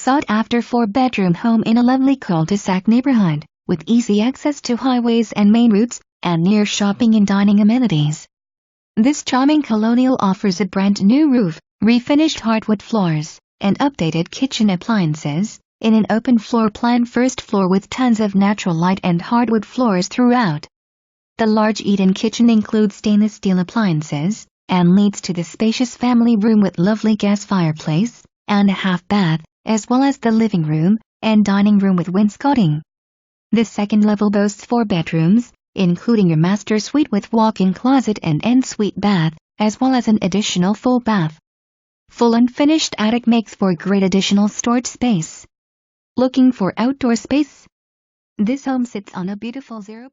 sought-after 4-bedroom home in a lovely cul-de-sac neighborhood, with easy access to highways and main routes, and near shopping and dining amenities. This charming Colonial offers a brand new roof, refinished hardwood floors, and updated kitchen appliances, in an open floor plan first floor with tons of natural light and hardwood floors throughout. The large eat-in kitchen includes stainless steel appliances, and leads to the spacious family room with lovely gas fireplace, and a half bath, as well as the living room, and dining room with wainscoting. The second level boasts 4 bedrooms, including a master suite with walk-in closet and ensuite bath, as well as an additional full bath. Full unfinished attic makes for great additional storage space. Looking for outdoor space? This home sits on a beautiful 0.